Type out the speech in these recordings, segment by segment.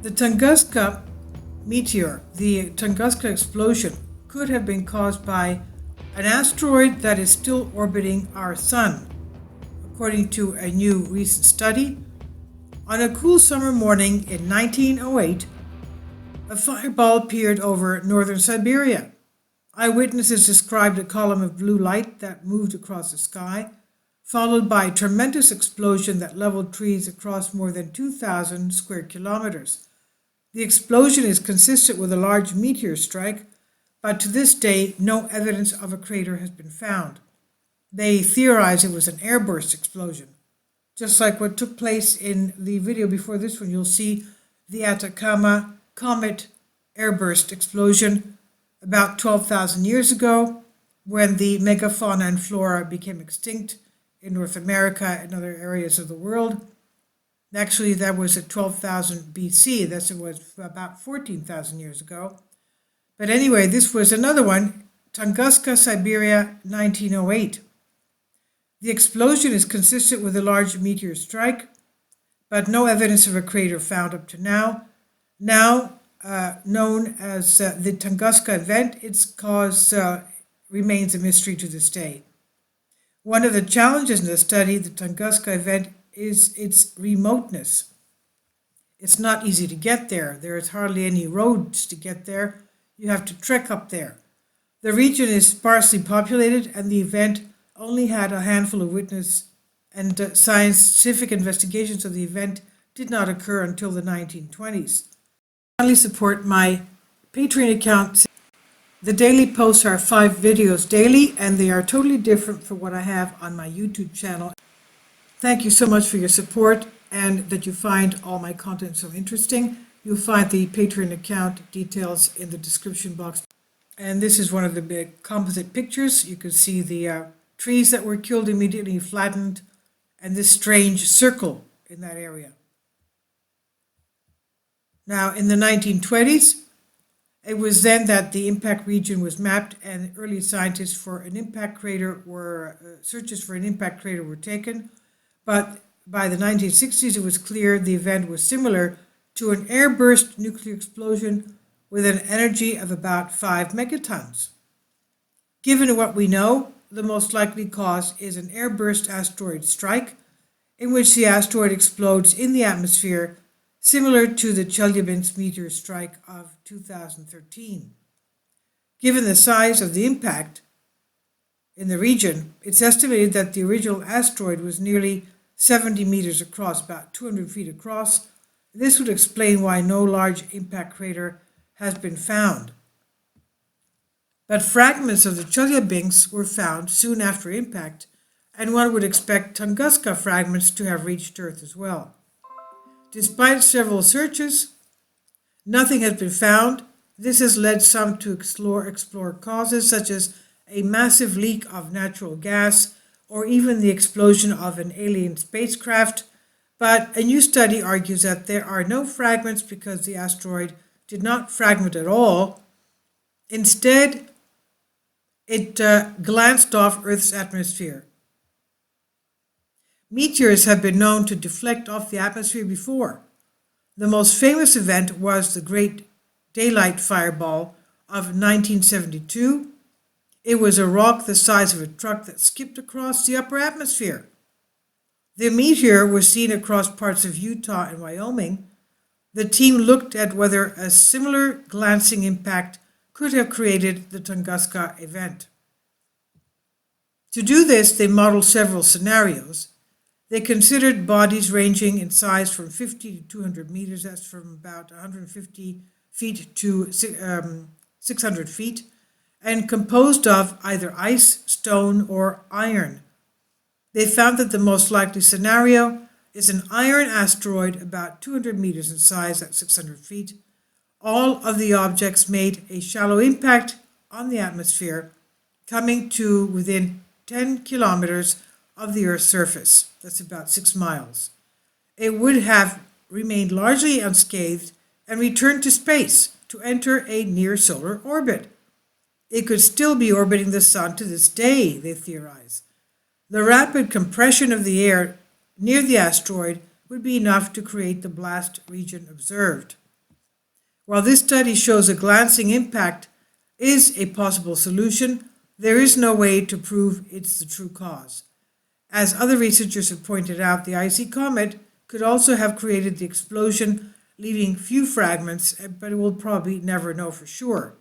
The Tunguska Meteor, the Tunguska explosion, could have been caused by an asteroid that is still orbiting our Sun. According to a new recent study, on a cool summer morning in 1908, a fireball appeared over northern Siberia. Eyewitnesses described a column of blue light that moved across the sky, followed by a tremendous explosion that leveled trees across more than 2,000 square kilometers. The explosion is consistent with a large meteor strike, but to this day, no evidence of a crater has been found. They theorize it was an airburst explosion. Just like what took place in the video before this one, you'll see the Atacama Comet airburst explosion about 12,000 years ago, when the megafauna and flora became extinct in North America and other areas of the world. Actually, that was at 12,000 BC. It was about 14,000 years ago. But anyway, this was another one, Tunguska, Siberia, 1908. The explosion is consistent with a large meteor strike, but no evidence of a crater found up to now. Now known as the Tunguska event, its cause remains a mystery to this day. One of the challenges in the study, the Tunguska event, is its remoteness. It's not easy to get there. There is hardly any roads to get there. You have to trek up there. The region is sparsely populated, and the event only had a handful of witnesses, and scientific investigations of the event did not occur until the 1920s. Finally, support my Patreon account. The daily posts are 5 videos daily, and they are totally different from what I have on my YouTube channel. Thank you so much for your support and that you find all my content so interesting. You'll find the Patreon account details in the description box. And this is one of the big composite pictures. You can see the trees that were killed immediately flattened, and this strange circle in that area. Now, in the 1920s, it was then that the impact region was mapped, and early scientists for an impact crater searches for an impact crater were taken. But by the 1960s, it was clear the event was similar to an airburst nuclear explosion with an energy of about 5 megatons. Given what we know, the most likely cause is an airburst asteroid strike, in which the asteroid explodes in the atmosphere, similar to the Chelyabinsk meteor strike of 2013. Given the size of the impact in the region, it's estimated that the original asteroid was nearly 70 meters across, about 200 feet across. This would explain why no large impact crater has been found. But fragments of the Chelyabinsk were found soon after impact, and one would expect Tunguska fragments to have reached Earth as well. Despite several searches, nothing has been found. This has led some to explore causes such as a massive leak of natural gas or even the explosion of an alien spacecraft. But a new study argues that there are no fragments because the asteroid did not fragment at all. Instead, it glanced off Earth's atmosphere. Meteors have been known to deflect off the atmosphere before. The most famous event was the Great Daylight Fireball of 1972. It was a rock the size of a truck that skipped across the upper atmosphere. The meteor was seen across parts of Utah and Wyoming. The team looked at whether a similar glancing impact could have created the Tunguska event. To do this, they modeled several scenarios. They considered bodies ranging in size from 50 to 200 meters, that's from about 150 feet to 600 feet, and composed of either ice, stone, or iron. They found that the most likely scenario is an iron asteroid about 200 meters in size at 600 feet. All of the objects made a shallow impact on the atmosphere, coming to within 10 kilometers of the Earth's surface. That's about 6 miles. It would have remained largely unscathed and returned to space to enter a near-solar orbit. It could still be orbiting the Sun to this day, they theorize. The rapid compression of the air near the asteroid would be enough to create the blast region observed. While this study shows a glancing impact is a possible solution, there is no way to prove it's the true cause. As other researchers have pointed out, the icy comet could also have created the explosion, leaving few fragments, but we'll probably never know for sure.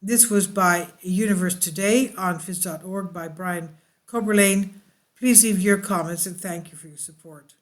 This was by Universe Today on phys.org by Brian Coberlane. Please leave your comments and thank you for your support.